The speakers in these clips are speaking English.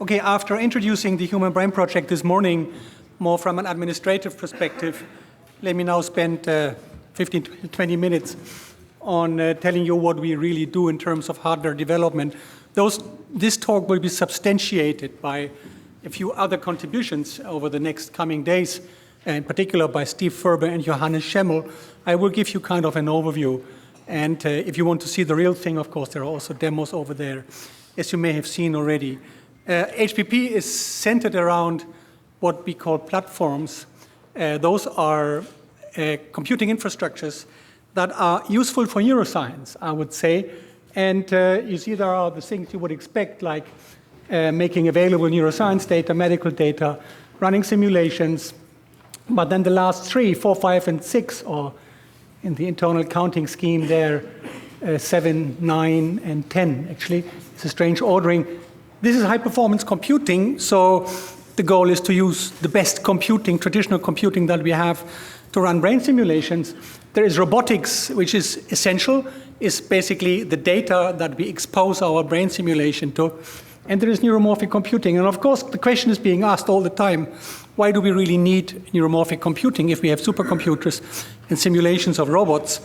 Okay, after introducing the Human Brain Project this morning, more from an administrative perspective, let me now spend 15 to 20 minutes on telling you what we really do in terms of hardware development. This talk will be substantiated by a few other contributions over the next coming days, in particular by Steve Ferber and Johannes Schemmel. I will give you kind of an overview. And if you want to see the real thing, of course, there are also demos over there, as you may have seen already. HPP is centered around what we call platforms. Those are computing infrastructures that are useful for neuroscience, I would say. And you see there are the things you would expect, like making available neuroscience data, medical data, running simulations. But then the last 3, 4, 5, and 6, or in the internal counting scheme there, 7, 9, and 10, actually. It's a strange ordering. This is high-performance computing, so the goal is to use the best computing, traditional computing that we have to run brain simulations. There is robotics, which is essential, is basically the data that we expose our brain simulation to. And there is neuromorphic computing. And of course, the question is being asked all the time, why do we really need neuromorphic computing if we have supercomputers and simulations of robots?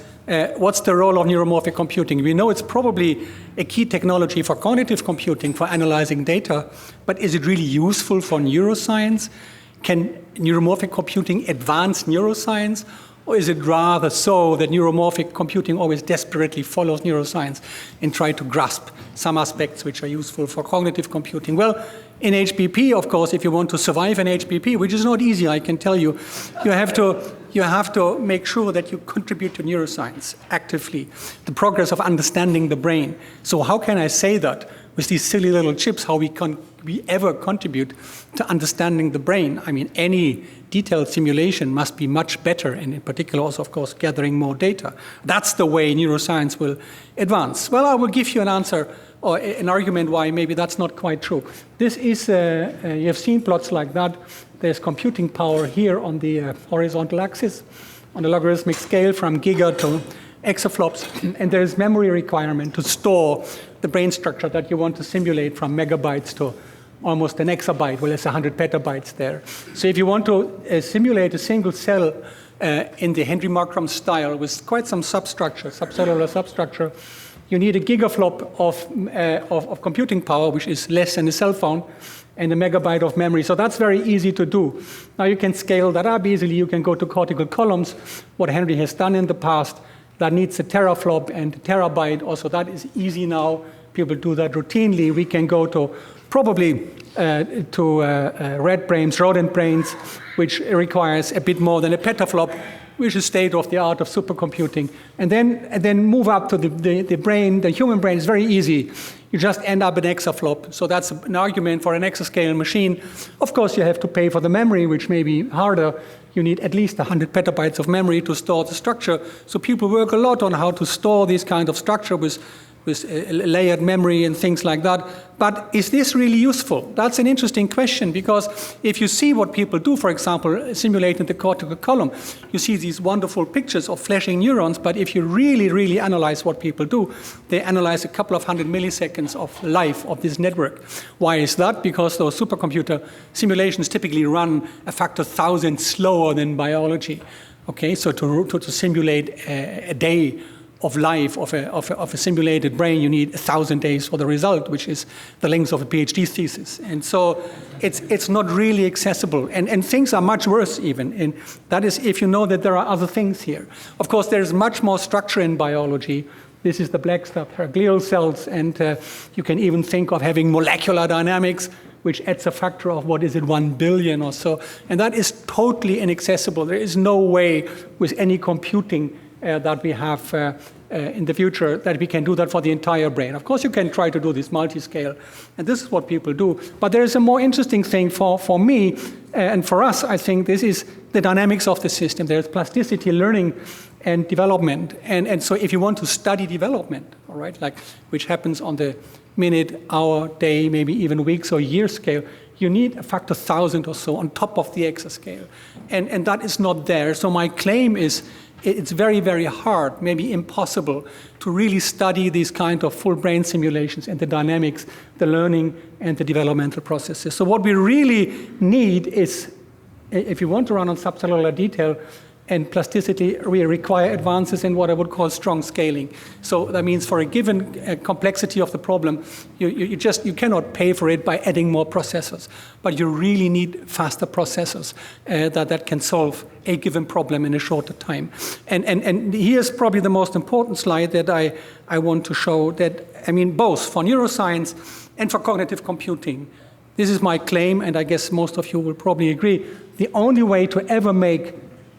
What's the role of neuromorphic computing? We know it's probably a key technology for cognitive computing, for analyzing data, but is it really useful for neuroscience? Can neuromorphic computing advance neuroscience? Or is it rather so that neuromorphic computing always desperately follows neuroscience and try to grasp some aspects which are useful for cognitive computing? Well, in HPP, of course, if you want to survive in HPP, which is not easy, I can tell you, you have to make sure that you contribute to neuroscience actively, the progress of understanding the brain. So how can I say that with these silly little chips, how we ever contribute to understanding the brain? I mean, any detailed simulation must be much better, and in particular also, of course, gathering more data. That's the way neuroscience will advance. Well, I will give you an answer or an argument why maybe that's not quite true. This is, you have seen plots like that. There's computing power here on the horizontal axis, on the logarithmic scale from giga to exaflops, and there's memory requirement to store the brain structure that you want to simulate from megabytes to almost an exabyte. Well, it's 100 petabytes there. So if you want to simulate a single cell in the Henry Markram style with quite some substructure, subcellular substructure, you need a gigaflop of computing power, which is less than a cell phone, and a megabyte of memory. So that's very easy to do. Now you can scale that up easily. You can go to cortical columns, what Henry has done in the past. That needs a teraflop and a terabyte. Also, that is easy now. People do that routinely. We can go to probably rat brains, rodent brains, which requires a bit more than a petaflop, which is state-of-the-art of supercomputing. And then move up to the brain. The human brain is very easy. You just end up an exaflop. So that's an argument for an exascale machine. Of course, you have to pay for the memory, which may be harder. You need at least 100 petabytes of memory to store the structure. So people work a lot on how to store this kind of structure with layered memory and things like that. But is this really useful? That's an interesting question, because if you see what people do, for example, simulating the cortical column, you see these wonderful pictures of flashing neurons, but if you really, really analyze what people do, they analyze a couple of 100 milliseconds of life of this network. Why is that? Because those supercomputer simulations typically run a factor 1,000 slower than biology. Okay, so to simulate a day of life of a simulated brain, you need 1,000 days for the result, which is the length of a PhD thesis. And so it's not really accessible. And things are much worse even. And that is if you know that there are other things here. Of course, there's much more structure in biology. This is the black stuff, glial cells, and you can even think of having molecular dynamics, which adds a factor of, 1 billion or so. And that is totally inaccessible. There is no way with any computing that we have in the future that we can do that for the entire brain. Of course, you can try to do this multi-scale, and this is what people do. But there is a more interesting thing for me and for us, I think. This is the dynamics of the system. There's plasticity, learning, and development. And so if you want to study development, all right, like which happens on the minute, hour, day, maybe even weeks or year scale, you need a factor 1,000 or so on top of the exascale. And that is not there. So my claim is it's very, very hard, maybe impossible, to really study these kind of full brain simulations and the dynamics, the learning, and the developmental processes. So what we really need is, if you want to run on subcellular detail and plasticity, we require advances in what I would call strong scaling. So that means for a given complexity of the problem, you cannot pay for it by adding more processors, but you really need faster processors that can solve a given problem in a shorter time. And here's probably the most important slide that I want to show that, I mean, both for neuroscience and for cognitive computing, this is my claim, and I guess most of you will probably agree, the only way to ever make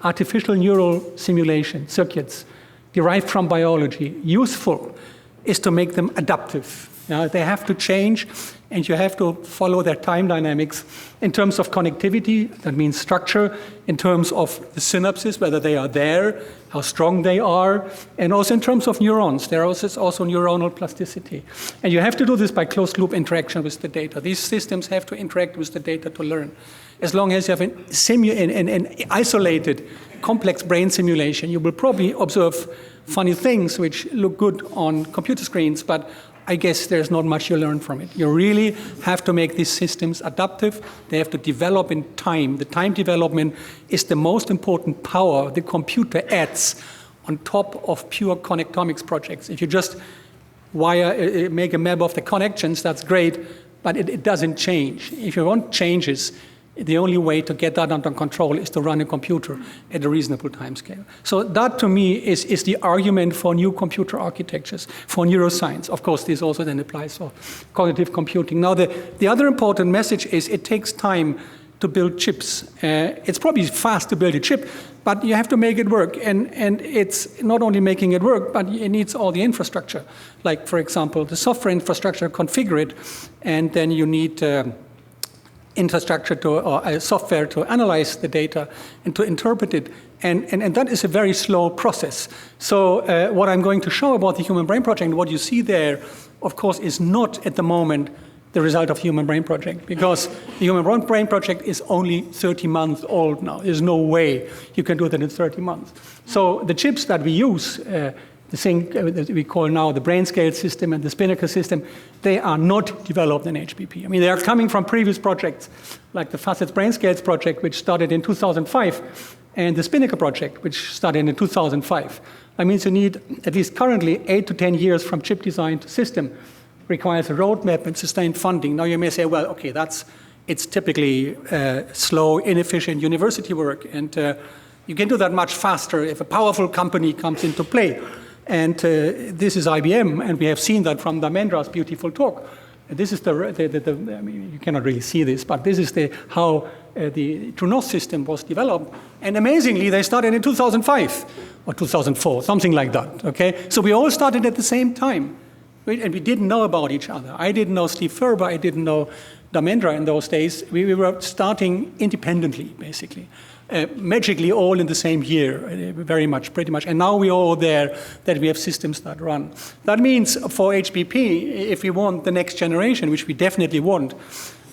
artificial neural simulation circuits derived from biology useful is to make them adaptive. They have to change, and you have to follow their time dynamics in terms of connectivity, that means structure, in terms of the synapses, whether they are there, how strong they are, and also in terms of neurons. There is also neuronal plasticity. And you have to do this by closed-loop interaction with the data. These systems have to interact with the data to learn. As long as you have an isolated, complex brain simulation, you will probably observe funny things which look good on computer screens, but I guess there's not much you learn from it. You really have to make these systems adaptive. They have to develop in time. The time development is the most important power the computer adds on top of pure connectomics projects. If you just make a map of the connections, that's great, but it doesn't change. If you want changes, the only way to get that under control is to run a computer at a reasonable timescale. So that, to me, is the argument for new computer architectures, for neuroscience. Of course, this also then applies for cognitive computing. Now, the other important message is it takes time to build chips. It's probably fast to build a chip, but you have to make it work. And it's not only making it work, but it needs all the infrastructure. Like, for example, the software infrastructure, configure it, and then you need infrastructure or software to analyze the data and to interpret it. And that is a very slow process. So what I'm going to show about the Human Brain Project, what you see there, of course, is not at the moment the result of Human Brain Project, because the Human Brain Project is only 30 months old now. There's no way you can do that in 30 months. So the chips that we use, the thing that we call now the BrainScaleS system and the SpiNNaker system, they are not developed in HBP. I mean, they are coming from previous projects, like the Facets BrainScaleS project, which started in 2005, and the SpiNNaker project, which started in 2005. That means you need, at least currently, 8 to 10 years from chip design to system. Requires a roadmap and sustained funding. Now you may say, well, okay, it's typically slow, inefficient university work, and you can do that much faster if a powerful company comes into play. And this is IBM, and we have seen that from Dharmendra's beautiful talk. This is I mean, you cannot really see this, but this is how the Trunos system was developed. And amazingly, they started in 2005 or 2004, something like that, okay? So we all started at the same time, and we didn't know about each other. I didn't know Steve Ferber, I didn't know Dharmendra in those days. We were starting independently, basically. Magically all in the same year, pretty much. And now we are all there, that we have systems that run. That means for HBP, if we want the next generation, which we definitely want,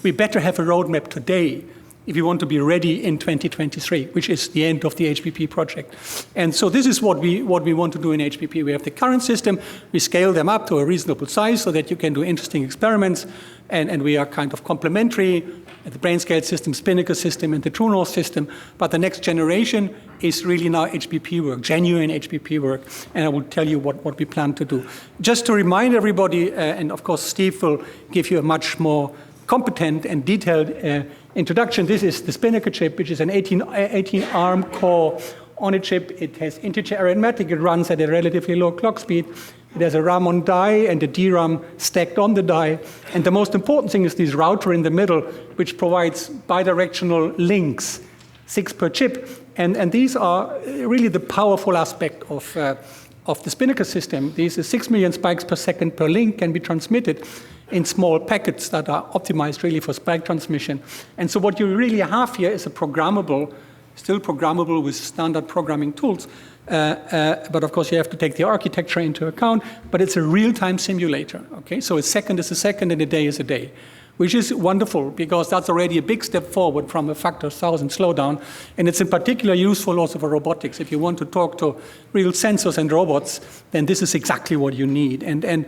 we better have a roadmap today if we want to be ready in 2023, which is the end of the HBP project. And so this is what we want to do in HBP. We have the current system, we scale them up to a reasonable size so that you can do interesting experiments, and we are kind of complementary, the BrainScaleS system, SpiNNaker system, and the Trunos system. But the next generation is really now HBP work, genuine HBP work, and I will tell you what we plan to do. Just to remind everybody, and of course Steve will give you a much more competent and detailed introduction. This is the SpiNNaker chip, which is an 18 ARM core on a chip. It has integer arithmetic. It runs at a relatively low clock speed. It has a RAM on die and a DRAM stacked on the die. And the most important thing is this router in the middle, which provides bidirectional links, 6 per chip. And these are really the powerful aspect of the SpiNNaker system. These are 6 million spikes per second per link can be transmitted in small packets that are optimized really for spike transmission. And so what you really have here is still programmable with standard programming tools. But of course you have to take the architecture into account, but it's a real-time simulator, okay? So a second is a second and a day is a day. which is wonderful because that's already a big step forward from a factor 1,000 slowdown. And it's in particular useful also for robotics. If you want to talk to real sensors and robots, then this is exactly what you need. And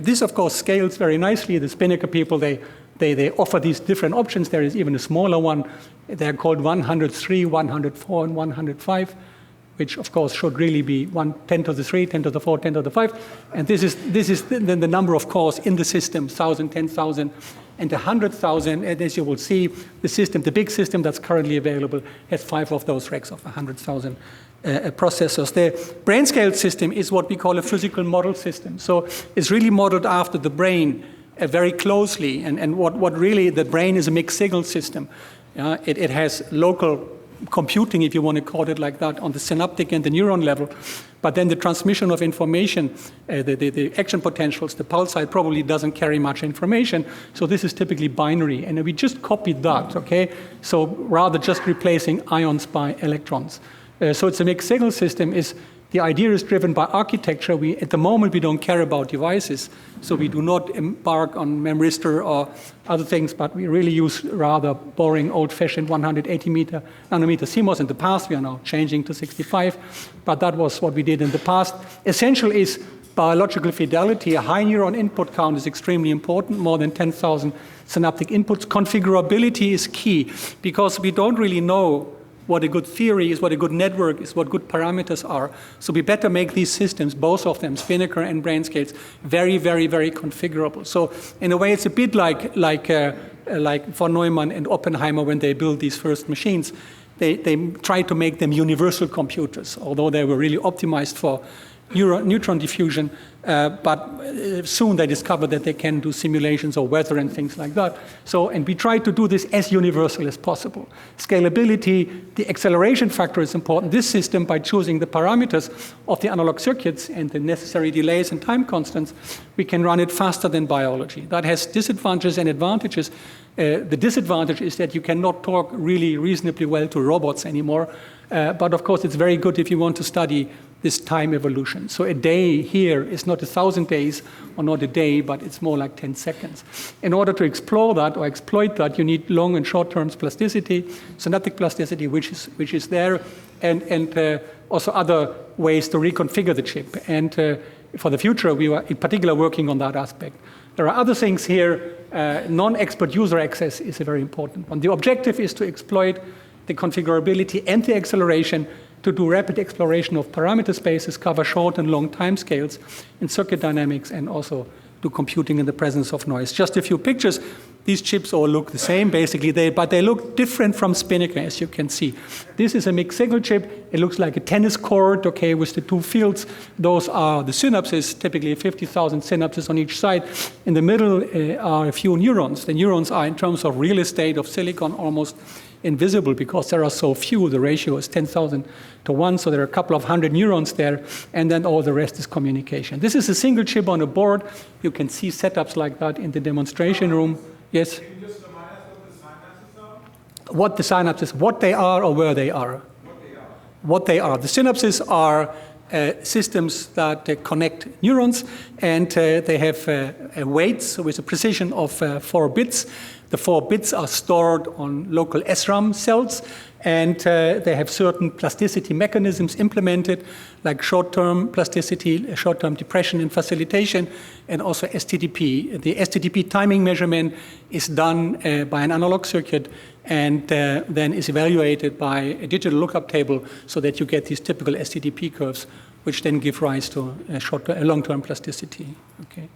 this, of course, scales very nicely. The SpiNNaker people, they offer these different options. There is even a smaller one. They're called 103, 104, and 105. Which of course should really be 10 to the 3, 10 to the 4, 10 to the 5. And this is then the number of cores in the system, 1,000, 10,000, and 100,000. And as you will see, the big system that's currently available has 5 of those racks of 100,000 processors. The BrainScale system is what we call a physical model system. So it's really modeled after the brain very closely. And what really, the brain is a mixed signal system. It has local computing, if you want to call it like that, on the synaptic and the neuron level. But then the transmission of information, the action potentials, the pulse side probably doesn't carry much information. So this is typically binary. And we just copied that, okay? So rather just replacing ions by electrons. So it's a mixed signal system. The idea is driven by architecture. At the moment, we don't care about devices. So we do not embark on memristor or other things, but we really use rather boring, old-fashioned 180 nanometer CMOS in the past. We are now changing to 65, but that was what we did in the past. Essential is biological fidelity. A high neuron input count is extremely important, more than 10,000 synaptic inputs. Configurability is key, because we don't really know what a good theory is, what a good network is, what good parameters are. So we better make these systems, both of them, SpiNNaker and BrainScaleS, very, very, very configurable. So in a way, it's a bit like von Neumann and Oppenheimer when they built these first machines. They tried to make them universal computers, although they were really optimized for neutron diffusion, but soon they discovered that they can do simulations of weather and things like that. And we try to do this as universal as possible. Scalability, the acceleration factor is important. This system, by choosing the parameters of the analog circuits and the necessary delays and time constants, we can run it faster than biology. That has disadvantages and advantages. The disadvantage is that you cannot talk really reasonably well to robots anymore. But of course, it's very good if you want to study this time evolution. So a day here is not 1,000 days or not a day, but it's more like 10 seconds. In order to explore that or exploit that, you need long and short-term plasticity, synaptic plasticity, which is there, and also other ways to reconfigure the chip. And for the future, we were in particular working on that aspect. There are other things here. Non-expert user access is a very important one. The objective is to exploit the configurability and the acceleration to do rapid exploration of parameter spaces, cover short and long time scales in circuit dynamics, and also do computing in the presence of noise. Just a few pictures. These chips all look the same, basically, but they look different from SpiNNaker, as you can see. This is a mixed signal chip. It looks like a tennis court, okay, with the 2 fields. Those are the synapses, typically 50,000 synapses on each side. In the middle are a few neurons. The neurons are, in terms of real estate of silicon, almost invisible because there are so few. The ratio is 10,000 to 1, so there are a couple of hundred neurons there, and then all the rest is communication. This is a single chip on a board. You can see setups like that in the demonstration room. Yes? Can you just remind us what the synapses are? What the synapses, what they are or where they are. What they are. The synapses are systems that connect neurons, and they have weights with a precision of 4 bits. The 4 bits are stored on local SRAM cells, and they have certain plasticity mechanisms implemented, like short-term plasticity, short-term depression and facilitation, and also STDP. The STDP timing measurement is done by an analog circuit, and then is evaluated by a digital lookup table so that you get these typical STDP curves, which then give rise to a long-term plasticity. Okay.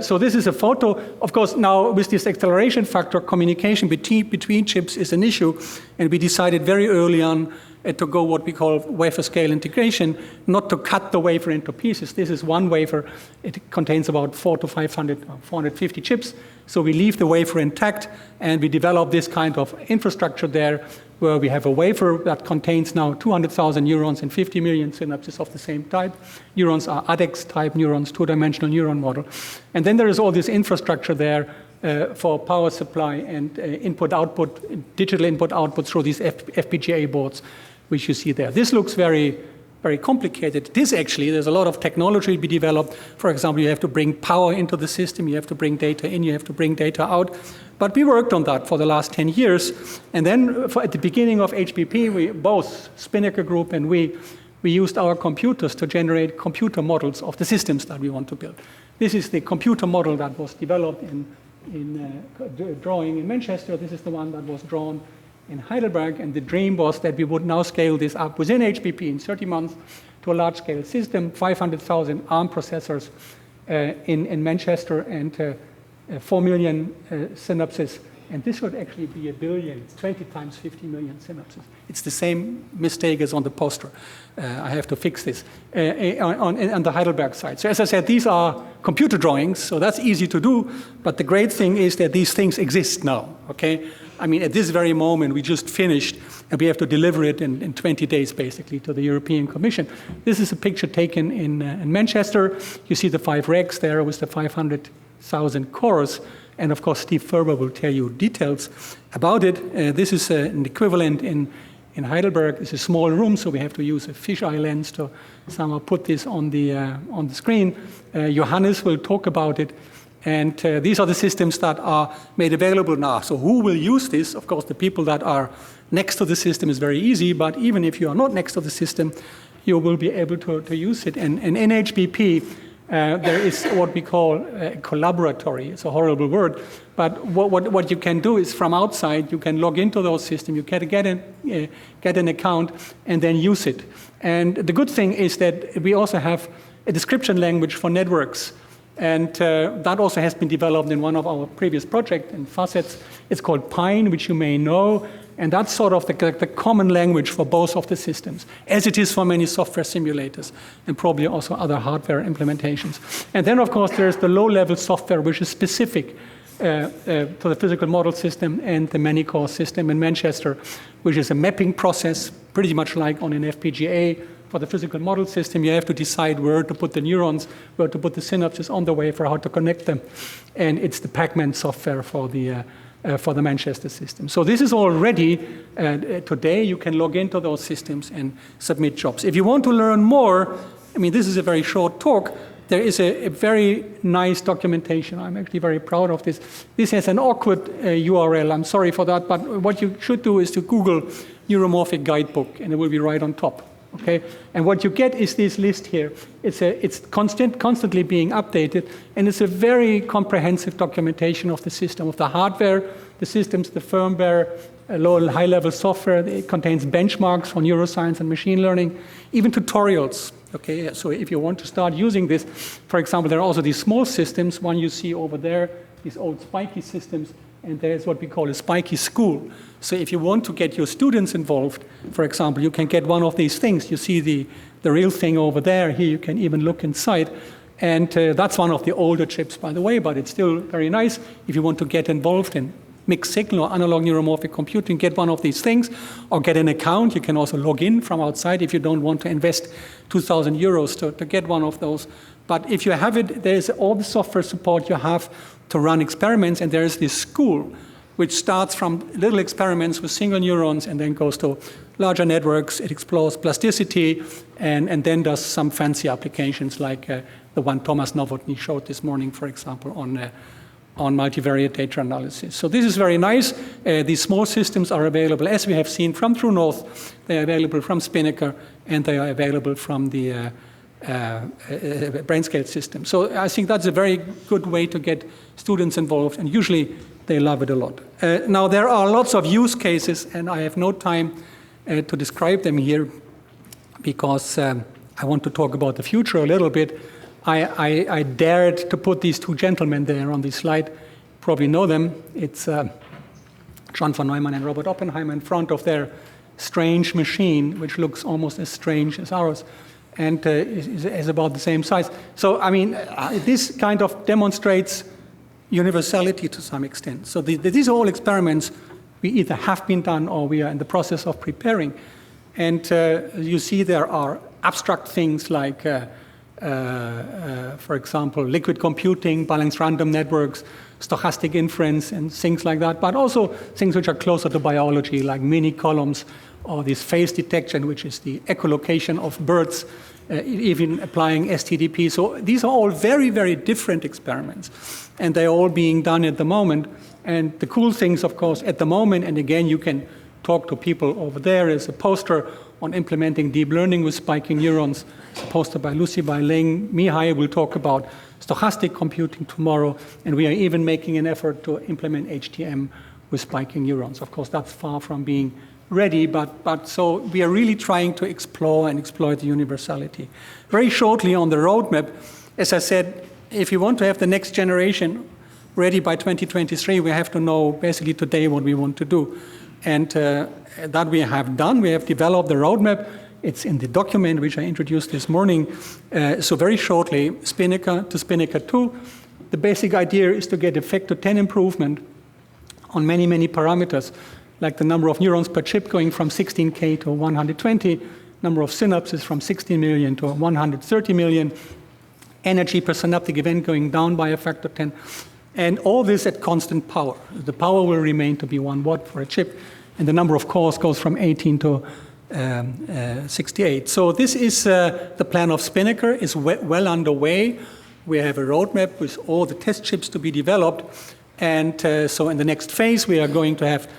So this is a photo. Of course, now with this acceleration factor, communication between chips is an issue, and we decided very early on to go what we call wafer-scale integration, not to cut the wafer into pieces. This is one wafer. It contains about 400 to 500, 450 chips. So we leave the wafer intact, and we develop this kind of infrastructure there, where we have a wafer that contains now 200,000 neurons and 50 million synapses of the same type. Neurons are ADEX-type neurons, 2-dimensional neuron model. And then there is all this infrastructure there for power supply and input-output, digital input-output through these FPGA boards, which you see there. This looks very very complicated. There's a lot of technology to be developed. For example, you have to bring power into the system, you have to bring data in, you have to bring data out. But we worked on that for the last 10 years. And then at the beginning of HBP, we both, SpiNNaker group and we used our computers to generate computer models of the systems that we want to build. This is the computer model that was developed in drawing in Manchester. This is the one that was drawn in Heidelberg, and the dream was that we would now scale this up within HBP in 30 months to a large-scale system, 500,000 ARM processors in Manchester, and 4 million synapses. And this would actually be 1 billion. It's 20 times 50 million synapses. It's the same mistake as on the poster. I have to fix this on the Heidelberg side. So as I said, these are computer drawings, so that's easy to do. But the great thing is that these things exist now, okay? I mean, at this very moment, we just finished, and we have to deliver it in 20 days, basically, to the European Commission. This is a picture taken in Manchester. You see the 5 racks there with the 500,000 cores. And of course, Steve Ferber will tell you details about it. This is an equivalent in Heidelberg. It's a small room, so we have to use a fisheye lens to somehow put this on the screen. Johannes will talk about it. And these are the systems that are made available now. So who will use this? Of course, the people that are next to the system is very easy, but even if you are not next to the system, you will be able to use it. And in HBP, there is what we call collaboratory. It's a horrible word, but what you can do is from outside, you can log into those systems, you can get an account, and then use it. And the good thing is that we also have a description language for networks. And that also has been developed in one of our previous projects in facets. It's called Pine, which you may know. And that's sort of the common language for both of the systems, as it is for many software simulators and probably also other hardware implementations. And then, of course, there's the low-level software, which is specific to the physical model system and the many-core system in Manchester, which is a mapping process, pretty much like on an FPGA. For the physical model system, you have to decide where to put the neurons, where to put the synapses on the wafer, how to connect them. And it's the Pac-Man software for the Manchester system. So this is all ready. Today, you can log into those systems and submit jobs. If you want to learn more, I mean, this is a very short talk. There is a very nice documentation. I'm actually very proud of this. This has an awkward URL. I'm sorry for that, but what you should do is to Google Neuromorphic Guidebook, and it will be right on top. Okay, and what you get is this list here. It's constantly being updated, and it's a very comprehensive documentation of the system, of the hardware, the systems, the firmware, low and high-level software. It contains benchmarks for neuroscience and machine learning, even tutorials. Okay, so if you want to start using this, for example, there are also these small systems. One you see over there, these old spiky systems, and there's what we call a spiky school. So if you want to get your students involved, for example, you can get one of these things. You see the real thing over there. Here you can even look inside. And that's one of the older chips, by the way, but it's still very nice. If you want to get involved in mixed signal or analog neuromorphic computing, get one of these things, or get an account. You can also log in from outside if you don't want to invest 2,000 euros to get one of those. But if you have it, there's all the software support you have to run experiments, and there is this school which starts from little experiments with single neurons and then goes to larger networks. It explores plasticity and then does some fancy applications like the one Thomas Nowotny showed this morning, for example, on multivariate data analysis. So this is very nice. These small systems are available, as we have seen, from True North. They are available from SpiNNaker, and they are available from the BrainScaleS system. So I think that's a very good way to get students involved, and usually they love it a lot. Now, there are lots of use cases, and I have no time to describe them here because I want to talk about the future a little bit. I dared to put these two gentlemen there on this slide. Probably know them. It's John von Neumann and Robert Oppenheimer in front of their strange machine, which looks almost as strange as ours, and is about the same size. So, I mean, this kind of demonstrates universality to some extent. So these are all experiments we either have been done or we are in the process of preparing. And you see there are abstract things like, for example, liquid computing, balanced random networks, stochastic inference, and things like that, but also things which are closer to biology, like mini columns or this phase detection, which is the echolocation of birds, even applying STDP. So these are all very, very different experiments, and they're all being done at the moment. And the cool things, of course, at the moment, and again, you can talk to people over there, is a poster on implementing deep learning with spiking neurons. It's a poster by Lucy Bai Ling. Mihai will talk about stochastic computing tomorrow, and we are even making an effort to implement HTM with spiking neurons. Of course, that's far from being ready, but so we are really trying to explore and exploit the universality. Very shortly on the roadmap, as I said, if you want to have the next generation ready by 2023, we have to know basically today what we want to do. And that we have done. We have developed the roadmap. It's in the document which I introduced this morning. So very shortly, SpiNNaker to SpiNNaker 2. The basic idea is to get a factor 10 improvement on many, many parameters, like the number of neurons per chip going from 16K to 120, number of synapses from 16 million to 130 million, energy per synaptic event going down by a factor 10, and all this at constant power. The power will remain to be 1 watt for a chip, and the number of cores goes from 18 to 68. So this is the plan of SpiNNaker, is well underway. We have a roadmap with all the test chips to be developed, and so in the next phase we are going to have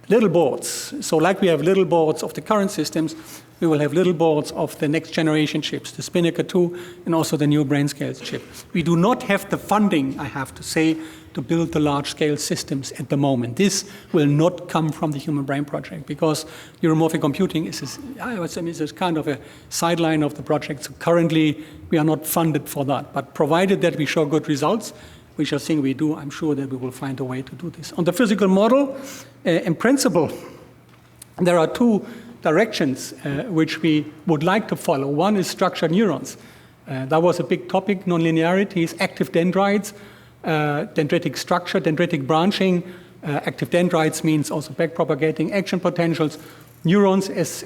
little boards. So like we have little boards of the current systems, we will have little boards of the next generation chips, the SpiNNaker 2 and also the new BrainScaleS chip. We do not have the funding, I have to say, to build the large-scale systems at the moment. This will not come from the Human Brain Project because neuromorphic computing is kind of a sideline of the project. So currently, we are not funded for that. But provided that we show good results, which I think we do, I'm sure that we will find a way to do this. On the physical model, in principle, there are two directions which we would like to follow. One is structured neurons. That was a big topic, nonlinearities, active dendrites, dendritic structure, dendritic branching. Active dendrites means also backpropagating action potentials. Neurons as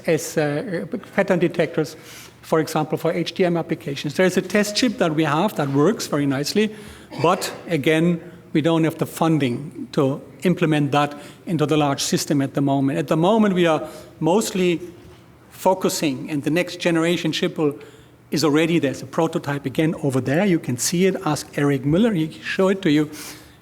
pattern detectors, for example, for HTM applications. There is a test chip that we have that works very nicely, but again, we don't have the funding to implement that into the large system at the moment. At the moment, we are mostly focusing, and the next generation chip is already, there's a prototype again over there. You can see it. Ask Eric Müller, he can show it to you.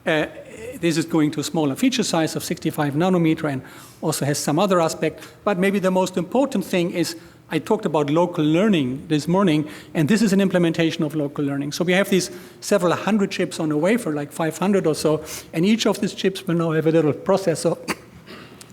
This is going to a smaller feature size of 65 nanometer and also has some other aspect. But maybe the most important thing is I talked about local learning this morning, and this is an implementation of local learning. So we have these several hundred chips on a wafer, like 500 or so, and each of these chips will now have a little processor,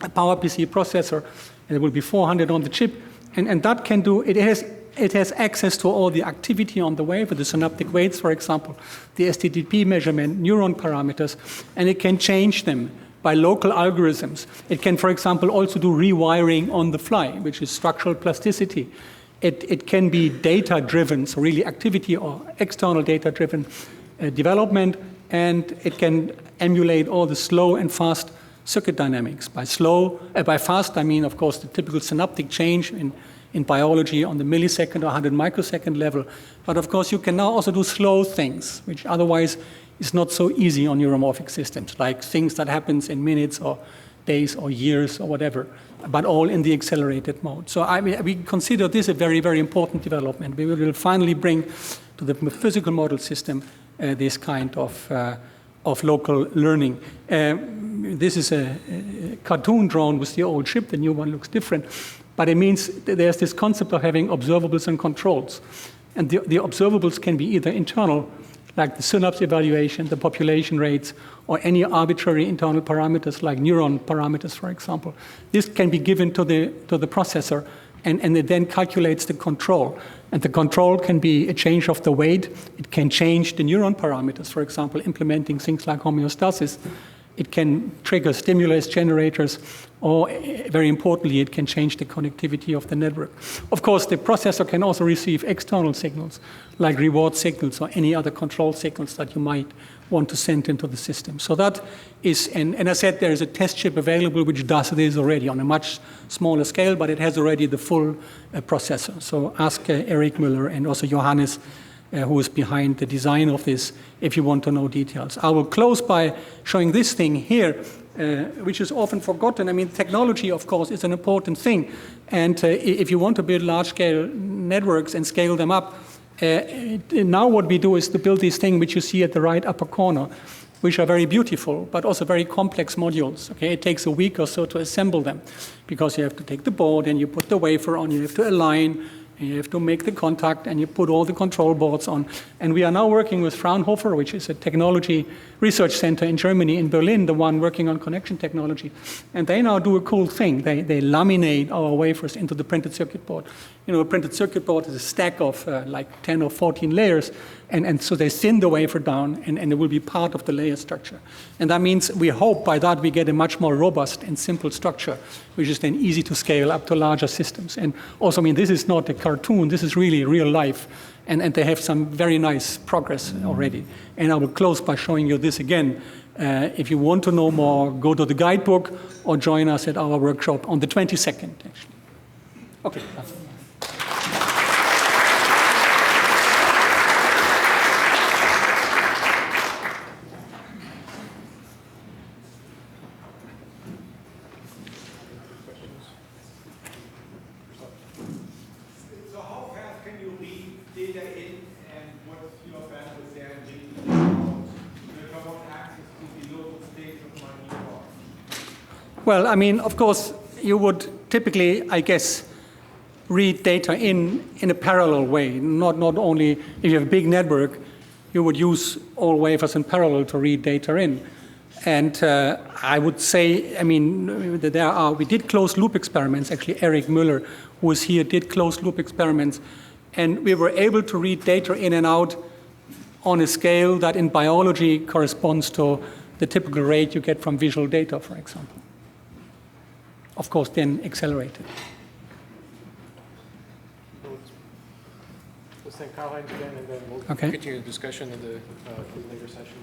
a PowerPC processor, and there will be 400 on the chip, and that can do, it has access to all the activity on the wafer, the synaptic weights, for example, the STDP measurement, neuron parameters, and it can change them by local algorithms. It can, for example, also do rewiring on the fly, which is structural plasticity. It can be data-driven, so really activity or external data-driven development, and it can emulate all the slow and fast circuit dynamics. By fast, I mean, of course, the typical synaptic change in biology on the millisecond or 100 microsecond level. But of course, you can now also do slow things, which otherwise is not so easy on neuromorphic systems, like things that happens in minutes or days or years or whatever, but all in the accelerated mode. So we consider this a very, very important development. We will finally bring to the physical model system this kind of local learning. This is a cartoon drawn with the old chip. The new one looks different. But it means there's this concept of having observables and controls. And the observables can be either internal, like the synapse evaluation, the population rates, or any arbitrary internal parameters like neuron parameters, for example. This can be given to the processor, and it then calculates the control. And the control can be a change of the weight. It can change the neuron parameters, for example, implementing things like homeostasis. It can trigger stimulus generators, or very importantly, it can change the connectivity of the network. Of course, the processor can also receive external signals, like reward signals or any other control signals that you might want to send into the system. So that is, and I said there is a test chip available which does this already on a much smaller scale, but it has already the full processor. So ask Eric Müller and also Johannes who is behind the design of this, if you want to know details. I will close by showing this thing here, which is often forgotten. I mean, technology, of course, is an important thing. And if you want to build large-scale networks and scale them up, now what we do is to build this thing which you see at the right upper corner, which are very beautiful, but also very complex modules. Okay, it takes a week or so to assemble them, because you have to take the board and you put the wafer on, you have to align, and you have to make the contact, and you put all the control boards on. And we are now working with Fraunhofer, which is a technology research center in Germany, in Berlin, the one working on connection technology. And they now do a cool thing. They laminate our wafers into the printed circuit board. You know, a printed circuit board is a stack of like 10 or 14 layers, and so they thin the wafer down, and it will be part of the layer structure. And that means we hope by that we get a much more robust and simple structure, which is then easy to scale up to larger systems. And also, I mean, this is not a cartoon, this is really real life, and they have some very nice progress already. And I will close by showing you this again. If you want to know more, go to the guidebook or join us at our workshop on the 22nd, actually. Okay. So how fast can you read data in, and what's your bandwidth there in reading data out? If I want access to the local state of my neuron. Well, I mean, of course, you would typically, I guess, read data in a parallel way. Not only if you have a big network, you would use all wafers in parallel to read data in. And I would say, I mean, we did closed loop experiments. Actually, Eric Müller, who is here, did closed loop experiments. And we were able to read data in and out on a scale that in biology corresponds to the typical rate you get from visual data, for example. Of course, then accelerated. Let's thank Karlheinz again, and then we'll Okay. continue the discussion in the later session.